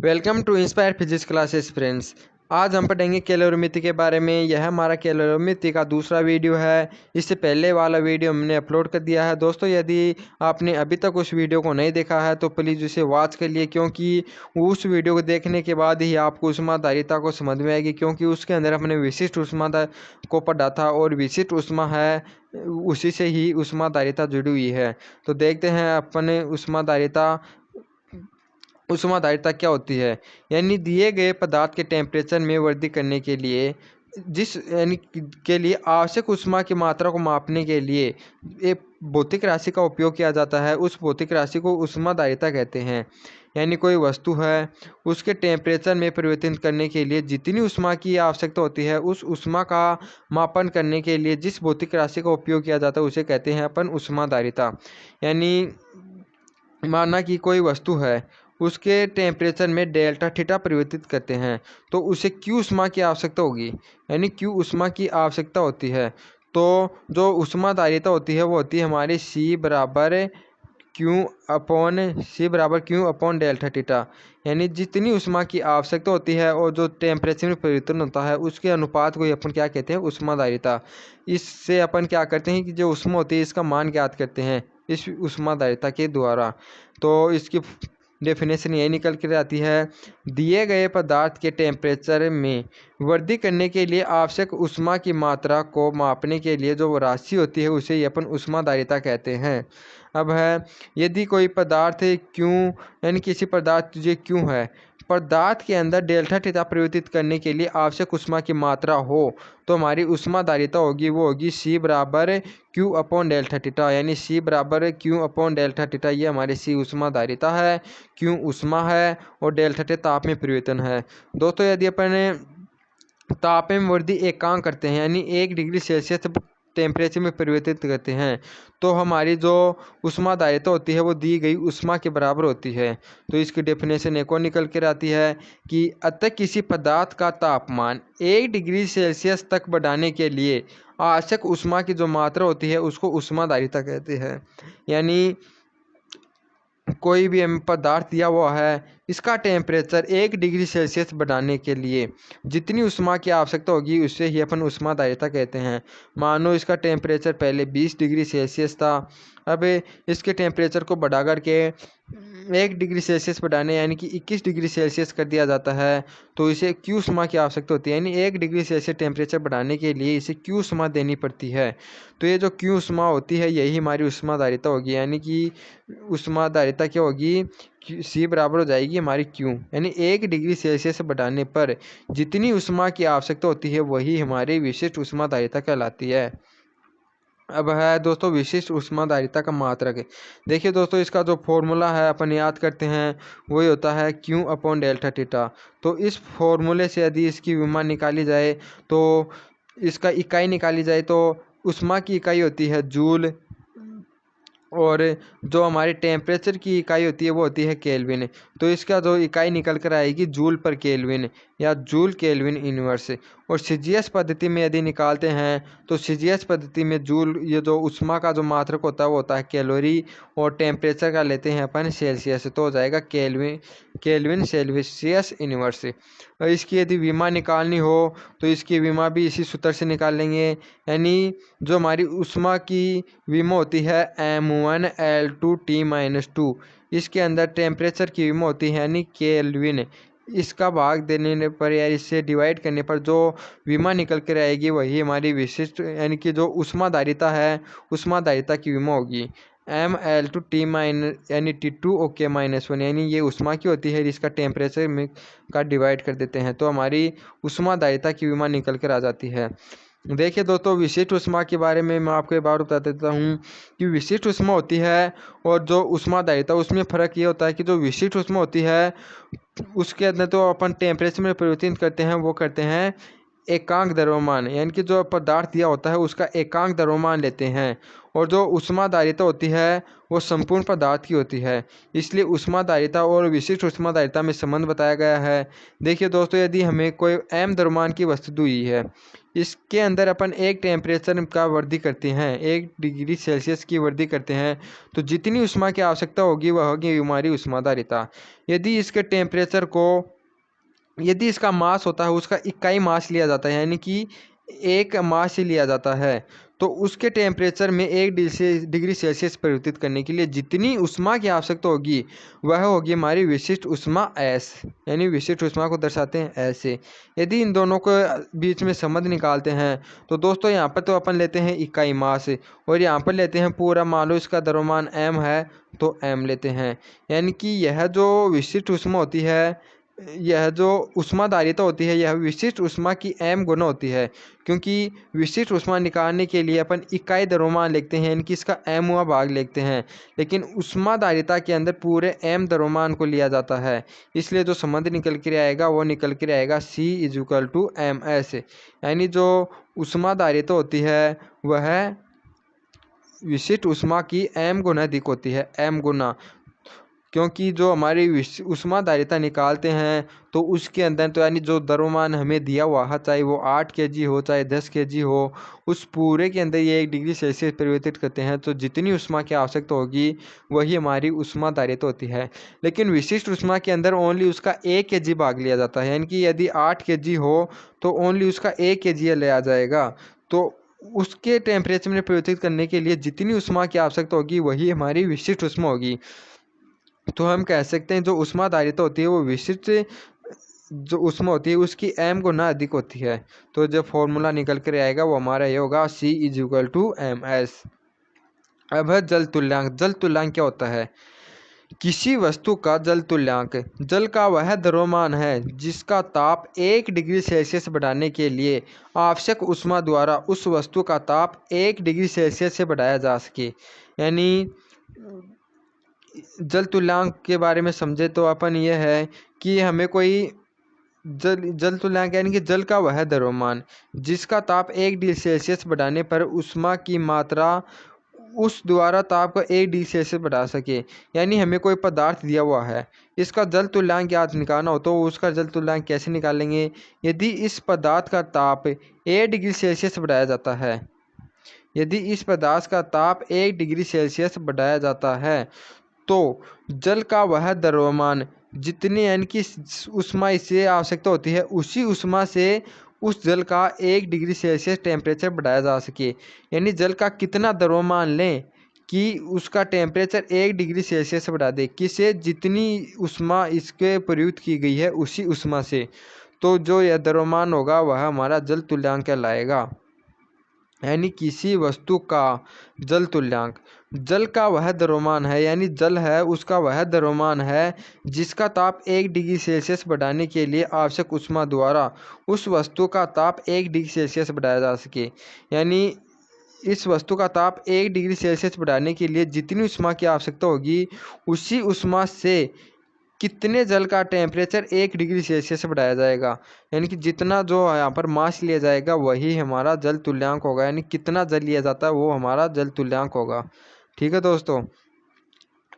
Welcome to inspire physics classes friends. आज हम पढ़ेंगे कैलोरीमिति के बारे में। यह हमारा कैलोरीमिति का दूसरा वीडियो है। इससे पहले वाला वीडियो हमने अपलोड कर दिया है। दोस्तों, यदि आपने अभी तक उस वीडियो को नहीं देखा है तो प्लीज़ उसे वॉच कर लिए, क्योंकि उस वीडियो को देखने के बाद ही आपको ऊष्माधारिता को समझ में आएगी, क्योंकि उसके अंदर अपने विशिष्ट ऊष्मा को पढ़ा था और विशिष्ट ऊष्मा है, उसी से ही ऊष्माधारिता जुड़ी हुई है। तो देखते हैं अपने ऊष्माधारिता क्या होती है। यानी दिए गए पदार्थ के टेम्परेचर में वृद्धि करने के लिए आवश्यक ऊष्मा की मात्रा को मापने के लिए एक भौतिक राशि का उपयोग किया जाता है। उस भौतिक राशि को ऊष्माधारिता कहते हैं। यानी कोई वस्तु है, उसके टेम्परेचर में परिवर्तन करने के लिए जितनी ऊष्मा की आवश्यकता होती है, उस ऊष्मा का मापन करने के लिए जिस भौतिक राशि का उपयोग किया जाता है उसे कहते हैं अपन ऊष्माधारिता। यानी माना कि कोई वस्तु है, उसके टेम्परेचर में डेल्टा थीटा परिवर्तित करते हैं तो उसे क्यू ऊष्मा की आवश्यकता होगी। यानी क्यू ऊष्मा की आवश्यकता होती है। तो जो ऊष्माधारिता होती है वो होती है हमारी C बराबर क्यू अपॉन डेल्टा थीटा। यानी जितनी ऊष्मा की आवश्यकता होती है और जो टेम्परेचर में परिवर्तन होता है उसके अनुपात को अपन क्या कहते हैं, ऊष्माधारिता। इससे अपन क्या करते हैं कि जो ऊष्मा होती है इसका मान ज्ञात करते हैं इस ऊष्माधारिता के द्वारा। तो इसकी डेफिनेशन यही निकल कर आती है, दिए गए पदार्थ के टेम्परेचर में वृद्धि करने के लिए आवश्यक ऊष्मा की मात्रा को मापने के लिए जो राशि होती है उसे ही अपन ऊष्माधारिता कहते हैं। अब है, यदि कोई पदार्थ क्यों, यानी किसी पदार्थ जो क्यों है, पदार्थ के अंदर डेल्टा थीटा परिवर्तित करने के लिए आवश्यक ऊष्मा की मात्रा हो तो हमारी ऊष्माधारिता होगी वो होगी C बराबर क्यू अपॉन डेल्टा थीटा। यानी C बराबर क्यू अपॉन डेल्टा थीटा, ये हमारी C ऊष्माधारिता है, क्यू ऊष्मा है और डेल्टा थीटा ताप में परिवर्तन है। दोस्तों, यदि अपन ताप में वृद्धि एकांक करते हैं, यानी 1 डिग्री सेल्सियस टेम्परेचर में परिवर्तित करते हैं, तो हमारी जो ऊष्माधारिता होती है वो दी गई ऊष्मा के बराबर होती है। तो इसकी डेफिनेशन एक और निकल कर आती है कि अतः किसी पदार्थ का तापमान 1 डिग्री सेल्सियस तक बढ़ाने के लिए आवश्यक ऊष्मा की जो मात्रा होती है उसको ऊष्माधारिता कहते हैं। यानी कोई भी पदार्थ दिया हुआ है, इसका टेम्परेचर 1 डिग्री सेल्सियस बढ़ाने के लिए जितनी ऊष्मा की आवश्यकता होगी उससे ही अपन ऊष्माधारिता कहते हैं। मानो इसका टेम्परेचर पहले 20 डिग्री सेल्सियस था, अब इसके टेम्परेचर को बढ़ा करके 1 डिग्री सेल्सियस बढ़ाने यानी कि 21 डिग्री सेल्सियस कर दिया जाता है, तो इसे क्यू ऊष्मा की आवश्यकता होती है। यानी 1 डिग्री सेल्सियस टेम्परेचर बढ़ाने के लिए इसे क्यू ऊष्मा देनी पड़ती है। तो ये जो क्यू ऊष्मा होती है यही हमारी ऊष्माधारिता होगी। यानी कि ऊष्माधारिता क्या होगी, C बराबर हो जाएगी हमारी क्यू। यानी 1 डिग्री सेल्सियस बढ़ाने पर जितनी ऊष्मा की आवश्यकता होती है वही हमारी विशिष्ट ऊष्माधारिता कहलाती है। अब है दोस्तों विशिष्ट ऊष्माधारिता का मात्रक। देखिए दोस्तों, इसका जो फॉर्मूला है अपन याद करते हैं वही होता है क्यू अपॉन डेल्टा थीटा। तो इस फॉर्मूले से यदि इसकी विमा निकाली जाए तो इसका इकाई निकाली जाए तो ऊष्मा की इकाई होती है जूल, और जो हमारी टेम्परेचर की इकाई होती है वो होती है केल्विन। तो इसका जो इकाई निकल कर आएगी जूल पर केल्विन या जूल केल्विन इनवर्स। और सीजीएस पद्धति में यदि निकालते हैं तो सीजीएस पद्धति में जूल, ये जो ऊष्मा का जो मात्रक होता है वो होता है कैलोरी, और टेम्परेचर का लेते हैं अपन सेल्सियस, तो हो जाएगा केल्विन सेल्सियस इनवर्स। और इसकी यदि विमा निकालनी हो तो इसकी विमा भी इसी सूत्र से निकाल लेंगे। यानी जो हमारी ऊष्मा की विमा होती है M1L2T-2, इसके अंदर टेम्परेचर की विमा होती है यानी केल्विन। इसका भाग देने पर या इससे डिवाइड करने पर जो विमा निकल कर आएगी वही हमारी विशिष्ट, यानी कि जो ऊष्माधारिता है, ऊष्माधारिता की विमा होगी ML2T- यानी T2 OK -1। यानी ये ऊष्मा की होती है, इसका टेम्परेचर में का डिवाइड कर देते हैं तो हमारी ऊष्माधारिता की विमा निकल कर आ जाती है। देखिए दोस्तों, विशिष्ट ऊष्मा के बारे में मैं आपको एक बार बता देता हूँ कि विशिष्ट ऊष्मा होती है और जो ऊष्माधारिता, उसमें फ़र्क ये होता है कि जो विशिष्ट ऊष्मा होती है उसके अंदर तो अपन टेम्परेचर में परिवर्तित करते हैं, वो करते हैं एकांक द्रव्यमान यानी कि जो पदार्थ दिया होता है उसका एकांक द्रव्यमान लेते हैं, और जो ऊष्माधारिता होती है वो संपूर्ण पदार्थ की होती है। इसलिए ऊष्माधारिता और विशिष्ट ऊष्माधारिता में संबंध बताया गया है। देखिए दोस्तों, यदि हमें कोई m द्रव्यमान की वस्तु दी है, इसके अंदर अपन एक टेम्परेचर का वृद्धि करते हैं, 1 डिग्री सेल्सियस की वृद्धि करते हैं, तो जितनी ऊष्मा की आवश्यकता होगी वह होगी हमारी ऊष्माधारिता। यदि इसके टेम्परेचर को, यदि इसका मास होता है उसका इकाई मास लिया जाता है, यानी कि 1 मास ही लिया जाता है, तो उसके टेम्परेचर में 1 डिग्री सेल्सियस परिवर्तित करने के लिए जितनी ऊष्मा की आवश्यकता होगी वह होगी हमारी विशिष्ट ऊष्मा S, यानी विशिष्ट ऊष्मा को दर्शाते हैं ऐसे। यदि इन दोनों को बीच में संबंध निकालते हैं तो दोस्तों यहाँ पर तो अपन लेते हैं इकाई मास, और यहाँ पर लेते हैं पूरा, मान लो इसका द्रव्यमान m है तो m लेते हैं। यानी कि यह जो विशिष्ट ऊष्मा होती है, यह जो ऊष्माधारिता होती है, यह विशिष्ट ऊष्मा की m गुना होती है, क्योंकि विशिष्ट ऊष्मा निकालने के लिए अपन इकाई द्रव्यमान लिखते हैं, यानी कि इसका m भाग लिखते हैं, लेकिन ऊष्माधारिता के अंदर पूरे m द्रव्यमान को लिया जाता है। इसलिए जो संबंध निकल कर आएगा वो निकल कर आएगा C=ms, यानी जो ऊष्माधारिता होती है वह विशिष्ट ऊष्मा की m गुना अधिक होती है, m गुना, क्योंकि जो हमारी ऊष्माधारिता निकालते हैं तो उसके अंदर तो यानी जो द्रव्यमान हमें दिया हुआ है, चाहे वो 8 kg हो चाहे 10 kg हो, उस पूरे के अंदर ये 1 डिग्री सेल्सियस परिवर्तित करते हैं, तो जितनी ऊष्मा की आवश्यकता होगी वही हमारी ऊष्माधारिता होती है। लेकिन विशिष्ट ऊष्मा के अंदर ओनली उसका 1 kg भाग लिया जाता है, यानी कि यदि 8 kg हो तो ओनली उसका 1 kg लिया जाएगा, तो उसके टेम्परेचर में परिवर्तित करने के लिए जितनी ऊष्मा की आवश्यकता होगी वही हमारी विशिष्ट ऊष्मा होगी। तो हम कह सकते हैं जो ऊष्माधारिता होती है वो विशिष्ट जो ऊष्मा होती है उसकी m गुना अधिक होती है। तो जो फॉर्मूला निकल कर आएगा वो हमारा ये होगा C=ms। अब है जल तुल्यांक। जल तुल्यांक क्या होता है? किसी वस्तु का जल तुल्यांक जल का वह द्रव्यमान है जिसका ताप 1 डिग्री सेल्सियस बढ़ाने के लिए आवश्यक ऊष्मा द्वारा उस वस्तु का ताप 1 डिग्री सेल्सियस से बढ़ाया जा सके। यानी जल तुल्यांक के बारे में समझे तो अपन ये है कि हमें कोई जल तुल्यांक यानी कि जल का वह द्रव्यमान जिसका ताप 1 डिग्री सेल्सियस बढ़ाने पर ऊष्मा की मात्रा उस द्वारा ताप को 1 डिग्री सेल्सियस बढ़ा सके। यानी हमें कोई पदार्थ दिया हुआ है, इसका जल तुल्यांक याद निकालना हो तो उसका जल तुल्यांक कैसे निकालेंगे? यदि इस पदार्थ का ताप 1 डिग्री सेल्सियस बढ़ाया जाता है, यदि इस पदार्थ का ताप 1 डिग्री सेल्सियस बढ़ाया जाता है तो जल का वह द्रव्यमान जितनी यानी कि ऊष्मा इससे आवश्यकता होती है उसी ऊष्मा से उस जल का 1 डिग्री सेल्सियस टेम्परेचर बढ़ाया जा सके। यानी जल का कितना द्रव्यमान लें कि उसका टेम्परेचर 1 डिग्री सेल्सियस बढ़ा दे, किसे? जितनी ऊष्मा इसके प्रयुक्त की गई है उसी ऊष्मा से। तो जो यह द्रव्यमान होगा वह हमारा जल तुल्यांक कहलाएगा। यानी किसी वस्तु का जल तुल्यांक जल का वह द्रव्यमान है, यानी जल है उसका वह द्रव्यमान है जिसका ताप 1 डिग्री सेल्सियस बढ़ाने के लिए आवश्यक ऊष्मा द्वारा उस वस्तु का ताप 1 डिग्री सेल्सियस बढ़ाया जा सके। यानी इस वस्तु का ताप 1 डिग्री सेल्सियस बढ़ाने के लिए जितनी ऊष्मा की आवश्यकता होगी उसी ऊष्मा से कितने जल का टेम्परेचर 1 डिग्री सेल्सियस बढ़ाया जाएगा, यानी कि जितना जो यहाँ पर मास लिया जाएगा वही हमारा जल तुल्यांक होगा। यानी कितना जल लिया जाता है वो हमारा जल तुल्यांक होगा। ठीक है दोस्तों।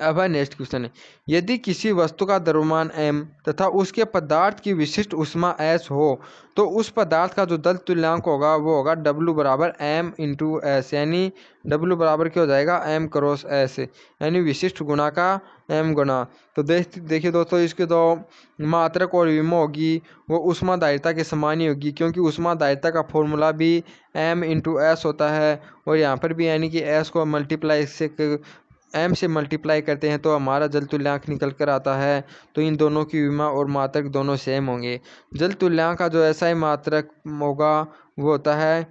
अब है नेक्स्ट क्वेश्चन है, यदि किसी वस्तु का द्रव्यमान m तथा उसके पदार्थ की विशिष्ट ऊष्मा s हो तो उस पदार्थ का जो जल तुल्यांक होगा वो होगा W बराबर m×s, यानी W बराबर क्या हो जाएगा m×s, यानी विशिष्ट गुणा का m गुना। तो देखिए दोस्तों, इसके जो मात्रक और विमा होगी वो ऊष्माधारिता के समान ही होगी, क्योंकि ऊष्माधारिता का फॉर्मूला भी m×s होता है, और यहाँ पर भी यानी कि s को मल्टीप्लाई से m से मल्टीप्लाई करते हैं तो हमारा जल तुल्यांक निकल कर आता है। तो इन दोनों की विमा और मात्रक दोनों सेम होंगे। जल तुल्यांक का जो SI मात्रक होगा वो होता है,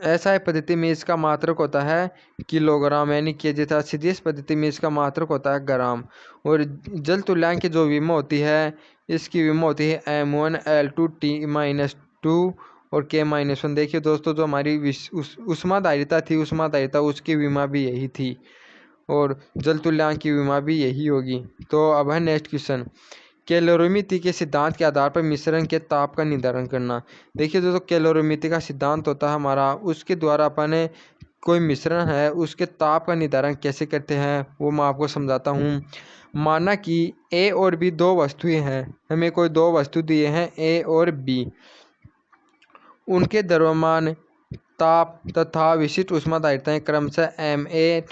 SI पद्धति में इसका मात्रक होता है किलोग्राम, यानी केजी था। CGS पद्धति में इसका मात्रक होता है ग्राम। और जल तुल्यांक की जो विमा होती है इसकी विमा होती है m1L2T-2 और K-1। देखिए दोस्तों, जो हमारी ऊष्माधारिता थी ऊष्माधारिता उसकी विमा भी यही थी और जल तुल्यांक की विमा भी यही होगी। तो अब है नेक्स्ट क्वेश्चन, कैलोरीमिति के सिद्धांत के आधार पर मिश्रण के ताप का निर्धारण करना। देखिए दोस्तों, कैलोरीमिति का सिद्धांत होता है हमारा, उसके द्वारा अपन कोई मिश्रण है उसके ताप का निर्धारण कैसे करते हैं वो मैं आपको समझाता हूँ। माना कि ए और बी दो वस्तुएं हैं, हमें कोई दो वस्तु दिए हैं ए और बी, उनके द्रव्यमान, ताप तथा विशिष्ट ऊष्माधारिताएं क्रमशः एम ए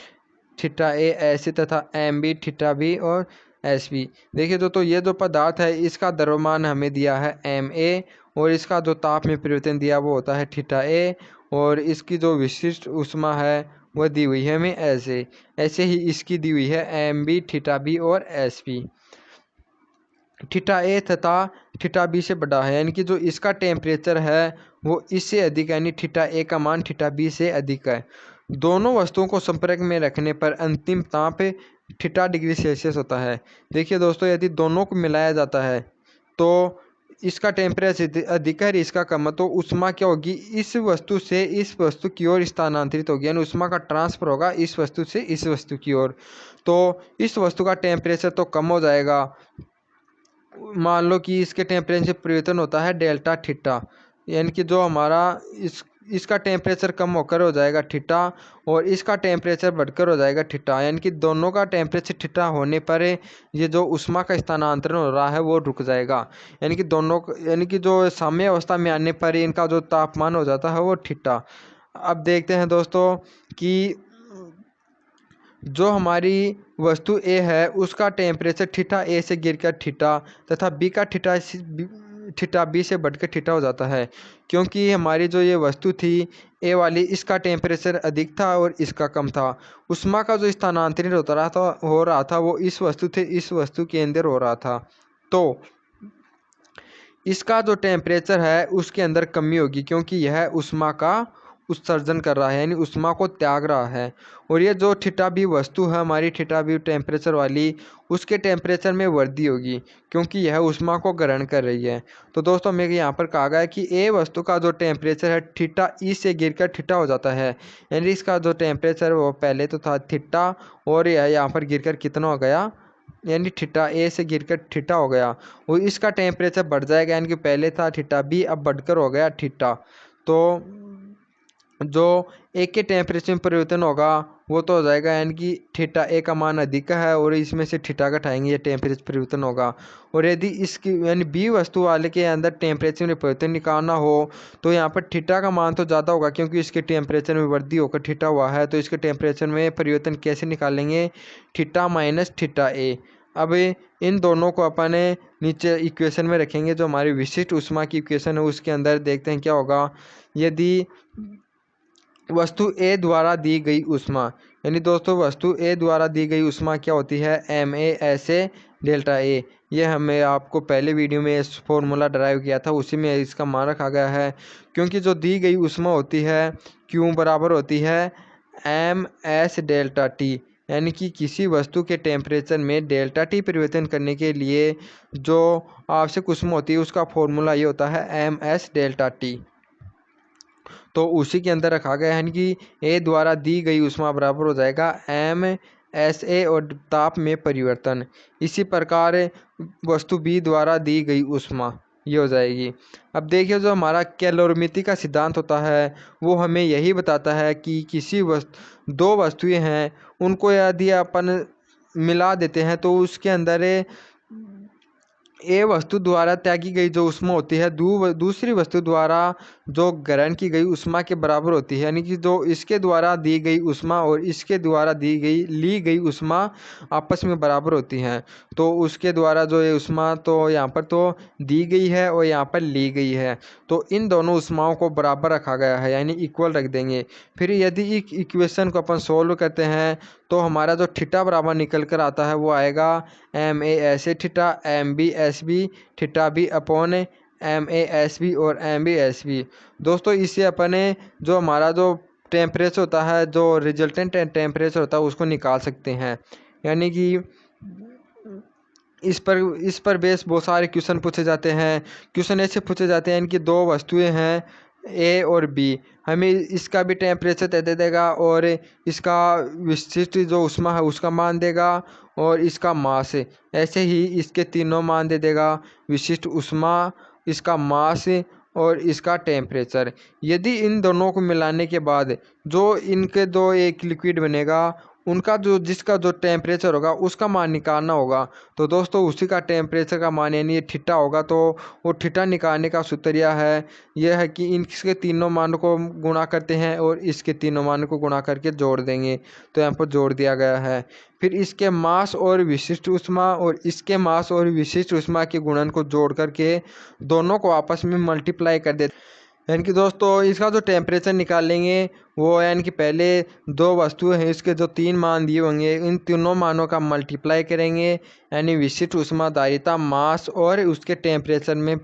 थीटा ए ऐसे तथा एम बी थीटा बी और एस बी। देखिए दोस्तों, ये जो पदार्थ है इसका द्रव्यमान हमें दिया है एम ए और इसका जो ताप में परिवर्तन दिया वो होता है थीटा ए, और इसकी जो विशिष्ट ऊष्मा है वह दी हुई है हमें ऐसे ऐसे ही इसकी दी हुई है एम बी थीटा बी और एस बी। थीटा ए तथा थीटा बी से बड़ा है, यानी कि जो इसका टेम्परेचर है वो इससे अधिक है, यानी थीटा ए का मान थीटा बी से अधिक है। दोनों वस्तुओं को संपर्क में रखने पर अंतिम ताप थीटा डिग्री सेल्सियस होता है। देखिए दोस्तों, यदि दोनों को मिलाया जाता है तो इसका टेम्परेचर अधिक है इसका कम है, तो ऊष्मा क्या होगी, इस वस्तु से इस वस्तु की ओर स्थानांतरित होगी, यानी ऊष्मा का ट्रांसफर होगा इस वस्तु से इस वस्तु की ओर। तो इस वस्तु का टेम्परेचर तो कम हो जाएगा, मान लो कि इसके टेम्परेचर परिवर्तन होता है डेल्टा थीटा, यानी कि जो हमारा इसका टेम्परेचर कम होकर हो जाएगा थीटा और इसका टेम्परेचर बढ़कर हो जाएगा थीटा, यानी कि दोनों का टेम्परेचर थीटा होने पर ये जो ऊष्मा का स्थानांतरण हो रहा है वो रुक जाएगा, यानी कि दोनों यानी कि जो साम्य अवस्था में आने पर इनका जो तापमान हो जाता है वो थीटा। अब देखते हैं दोस्तों कि जो हमारी वस्तु ए है उसका टेम्परेचर थीटा ए से गिरकर थीटा तथा बी का थीटा बी से बढ़कर थीटा हो जाता है, क्योंकि हमारी जो ये वस्तु थी ए वाली इसका टेम्परेचर अधिक था और इसका कम था। ऊष्मा का जो स्थानांतरण हो रहा था वो इस वस्तु से इस वस्तु के अंदर हो रहा था, तो इसका जो टेम्परेचर है उसके अंदर कमी होगी क्योंकि यह ऊष्मा का उत्सर्जन कर रहा है, यानी ऊष्मा को त्याग रहा है। और ये जो थीटा बी वस्तु है हमारी थीटा बी टेम्परेचर वाली, उसके टेम्परेचर में वृद्धि होगी क्योंकि यह ऊष्मा को ग्रहण कर रही है। तो दोस्तों मेरे यहाँ पर कहा गया है कि ए वस्तु का जो टेम्परेचर है थीटा ई से गिरकर थीटा हो जाता है, यानी इसका जो टेम्परेचर वो पहले तो था थीटा और यह यहाँ पर गिरकर कितना हो गया, यानी थीटा ए से गिरकर थीटा हो गया और इसका टेम्परेचर बढ़ जाएगा, यानी कि पहले था थीटा बी अब बढ़कर हो गया थीटा। तो जो ए के टेम्परेचर में परिवर्तन होगा वो तो हो जाएगा, यानी कि थीटा ए का मान अधिक है और इसमें से थीटा घटाएंगे ये टेम्परेचर परिवर्तन होगा। और यदि इसकी यानी बी वस्तु वाले के अंदर टेम्परेचर में परिवर्तन निकालना हो तो यहाँ पर थीटा का मान तो ज़्यादा होगा क्योंकि इसके टेम्परेचर में वृद्धि होकर थीटा हुआ है, तो इसके टेम्परेचर में परिवर्तन कैसे निकालेंगे, थीटा माइनस थीटा ए। अब इन दोनों को अपन नीचे इक्वेशन में रखेंगे, जो हमारी विशिष्ट ऊष्मा की इक्वेशन है उसके अंदर देखते हैं क्या होगा। यदि वस्तु ए द्वारा दी गई ऊष्मा, यानी दोस्तों वस्तु ए द्वारा दी गई ऊष्मा क्या होती है, एम ए ऐसे डेल्टा ए। ये हमें आपको पहले वीडियो में इस फॉर्मूला ड्राइव किया था उसी में इसका मान रखा गया है, क्योंकि जो दी गई ऊष्मा होती है क्यू बराबर होती है एम एस डेल्टा टी, यानी कि किसी वस्तु के टेम्परेचर में डेल्टा टी परिवर्तन करने के लिए जो आवश्यक ऊष्मा होती है उसका फॉर्मूला ये होता है एम एस डेल्टा टी। तो उसी के अंदर रखा गया है कि ए द्वारा दी गई ऊष्मा बराबर हो जाएगा एम एस ए और ताप में परिवर्तन। इसी प्रकार वस्तु बी द्वारा दी गई ऊष्मा ये हो जाएगी। अब देखिए जो हमारा कैलोरीमिति का सिद्धांत होता है वो हमें यही बताता है कि किसी दो वस्तुएं हैं उनको यदि अपन मिला देते हैं तो उसके अंदर ए वस्तु द्वारा त्यागी गई जो ऊष्मा होती है दूसरी वस्तु द्वारा जो ग्रहण की गई ऊष्मा के बराबर होती है, यानी कि जो इसके द्वारा दी गई ऊष्मा और इसके द्वारा ली गई ऊष्मा आपस में बराबर होती हैं। तो उसके द्वारा जो ये ऊष्मा तो यहाँ पर तो दी गई है और यहाँ पर ली गई है, तो इन दोनों ऊष्माओं को बराबर रखा गया है यानी इक्वल रख देंगे। फिर यदि इस इक्वेशन को अपन सोल्व करते हैं तो हमारा जो थीटा बराबर निकल कर आता है वो आएगा एम ए ऐसे theta M B S B theta B upon M A S B और एम बी एस बी। दोस्तों इससे अपने जो हमारा जो टेम्परेचर होता है जो रिजल्टेंट टेम्परेचर होता है उसको निकाल सकते हैं, यानी कि इस पर बेस बहुत सारे क्वेश्चन पूछे जाते हैं। क्वेश्चन ऐसे पूछे जाते हैं कि दो वस्तुएं हैं ए और बी, हमें इसका भी टेम्परेचर दे देगा और इसका विशिष्ट जो ऊष्मा है उसका मान देगा और इसका मास, ऐसे ही इसके तीनों मान दे देगा, विशिष्ट ऊष्मा, इसका मास और इसका टेम्परेचर। यदि इन दोनों को मिलाने के बाद जो इनके दो एक लिक्विड बनेगा, उनका जिसका जो टेम्परेचर होगा उसका मान निकालना होगा। तो दोस्तों उसी का टेम्परेचर का मान यानी ये थीटा होगा, तो वो थीटा निकालने का सूत्र यह है कि इसके तीनों मानों को गुणा करते हैं और इसके तीनों मानों को गुणा करके जोड़ देंगे। तो यहाँ पर जोड़ दिया गया है। फिर इसके मास और विशिष्ट ऊष्मा और इसके मास और विशिष्ट ऊष्मा के गुणन को जोड़ करके दोनों को आपस में मल्टीप्लाई कर देते, यानी कि दोस्तों इसका जो टेम्परेचर निकालेंगे वो यानी कि पहले दो वस्तुएं हैं, इसके जो तीन मान दिए होंगे इन तीनों मानों का मल्टीप्लाई करेंगे, यानी विशिष्ट ऊष्माधारिता, मास और उसके टेम्परेचर में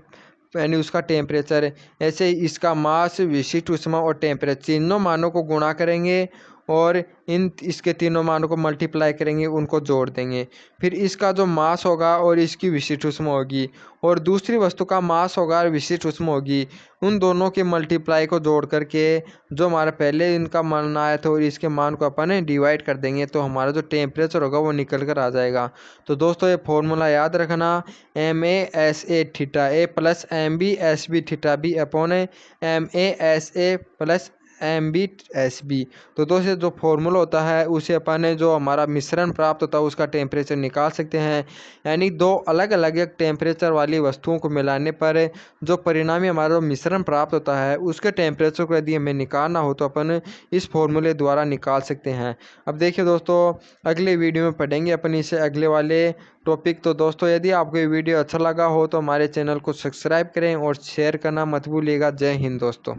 यानी उसका टेम्परेचर। ऐसे ही इसका मास, विशिष्ट ऊष्मा और टेम्परेचर तीनों मानों को गुणा करेंगे और इसके तीनों मानों को मल्टीप्लाई करेंगे, उनको जोड़ देंगे। फिर इसका जो मास होगा और इसकी विशिष्ट ऊष्मा होगी और दूसरी वस्तु का मास होगा और विशिष्ट ऊष्मा होगी, उन दोनों के मल्टीप्लाई को जोड़ करके जो हमारा पहले इनका मान आया था और इसके मान को अपन डिवाइड कर देंगे, तो हमारा जो टेम्परेचर होगा वो निकल कर आ जाएगा। तो दोस्तों ये फॉर्मूला याद रखना, MASA theta A plus MBSB theta B upon MASA plus MBSB। तो दोस्तों जो फॉर्मूला होता है उसे अपन जो हमारा मिश्रण प्राप्त होता है उसका टेम्परेचर निकाल सकते हैं, यानी दो अलग अलग टेम्परेचर वाली वस्तुओं को मिलाने पर जो परिणामी हमारा मिश्रण प्राप्त होता है उसके टेम्परेचर को यदि हमें निकालना हो तो अपन इस फॉर्मूले द्वारा निकाल सकते हैं। अब देखिए दोस्तों अगले वीडियो में पढ़ेंगे अपन इसे अगले वाले टॉपिक। तो दोस्तों यदि आपको ये वीडियो अच्छा लगा हो तो हमारे चैनल को सब्सक्राइब करें और शेयर करना मत भूलिएगा। जय हिंद दोस्तों।